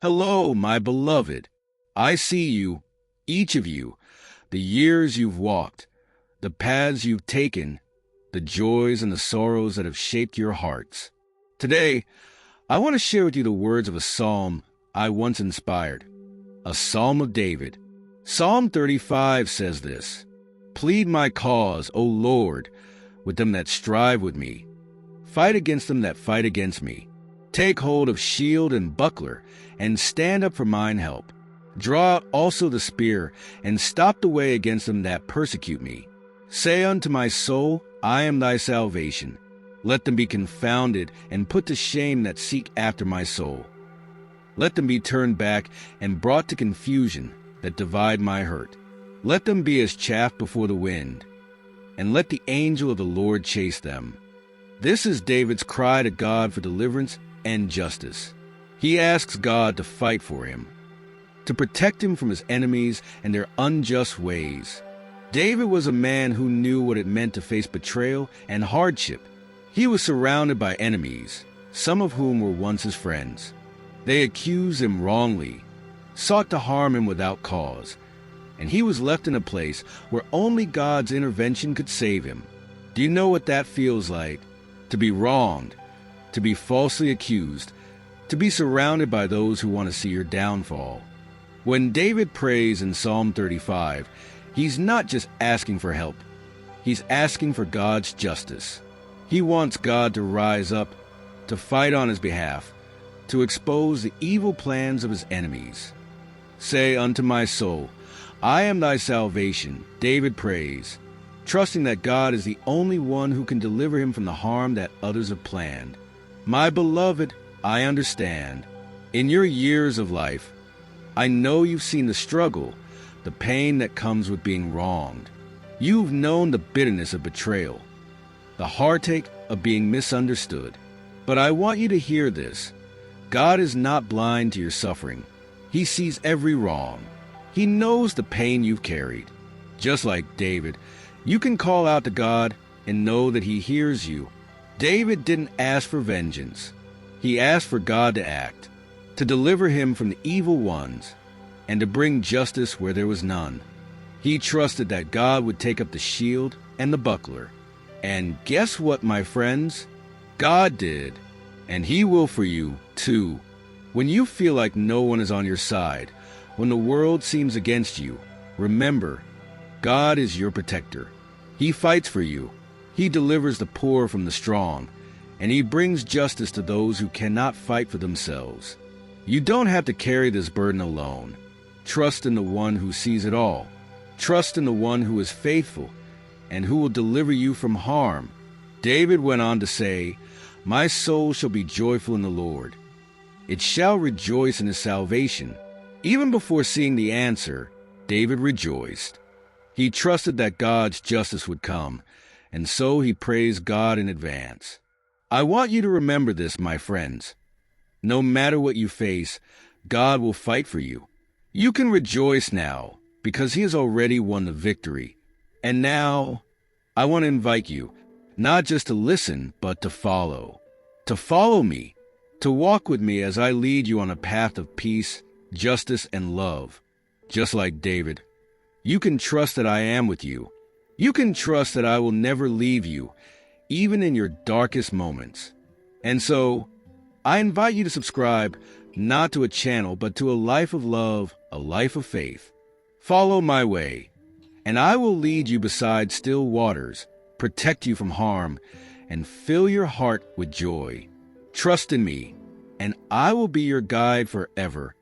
Hello, my beloved. I see you, each of you, the years you've walked, the paths you've taken, the joys and the sorrows that have shaped your hearts. Today, I want to share with you the words of a psalm I once inspired, a psalm of David. Psalm 35 says this: "Plead my cause, O Lord, with them that strive with me. Fight against them that fight against me. Take hold of shield and buckler, and stand up for mine help. Draw out also the spear, and stop the way against them that persecute me. Say unto my soul, I am thy salvation. Let them be confounded and put to shame that seek after my soul. Let them be turned back and brought to confusion that divide my hurt. Let them be as chaff before the wind, and let the angel of the Lord chase them." This is David's cry to God for deliverance and justice. He asks God to fight for him, to protect him from his enemies and their unjust ways. David was a man who knew what it meant to face betrayal and hardship. He was surrounded by enemies, some of whom were once his friends. They accused him wrongly, sought to harm him without cause, and he was left in a place where only God's intervention could save him. Do you know what that feels like? To be wronged, to be falsely accused, to be surrounded by those who want to see your downfall. When David prays in Psalm 35, he's not just asking for help. He's asking for God's justice. He wants God to rise up, to fight on his behalf, to expose the evil plans of his enemies. "Say unto my soul, I am thy salvation," David prays, trusting that God is the only one who can deliver him from the harm that others have planned. My beloved, I understand. In your years of life, I know you've seen the struggle, the pain that comes with being wronged. You've known the bitterness of betrayal, the heartache of being misunderstood. But I want you to hear this. God is not blind to your suffering. He sees every wrong. He knows the pain you've carried. Just like David, you can call out to God and know that he hears you. David didn't ask for vengeance. He asked for God to act, to deliver him from the evil ones, and to bring justice where there was none. He trusted that God would take up the shield and the buckler. And guess what, my friends? God did, and he will for you, too. When you feel like no one is on your side, when the world seems against you, remember, God is your protector. He fights for you. He delivers the poor from the strong, and he brings justice to those who cannot fight for themselves. You don't have to carry this burden alone. Trust in the one who sees it all. Trust in the one who is faithful and who will deliver you from harm. David went on to say, "My soul shall be joyful in the Lord. It shall rejoice in his salvation." Even before seeing the answer, David rejoiced. He trusted that God's justice would come, and so he praised God in advance. I want you to remember this, my friends. No matter what you face, God will fight for you. You can rejoice now, because he has already won the victory. And now, I want to invite you, not just to listen, but to follow. To follow me, to walk with me as I lead you on a path of peace, justice, and love. Just like David, you can trust that I am with you. You can trust that I will never leave you, even in your darkest moments. And so, I invite you to subscribe, not to a channel, but to a life of love, a life of faith. Follow my way, and I will lead you beside still waters, protect you from harm, and fill your heart with joy. Trust in me, and I will be your guide forever.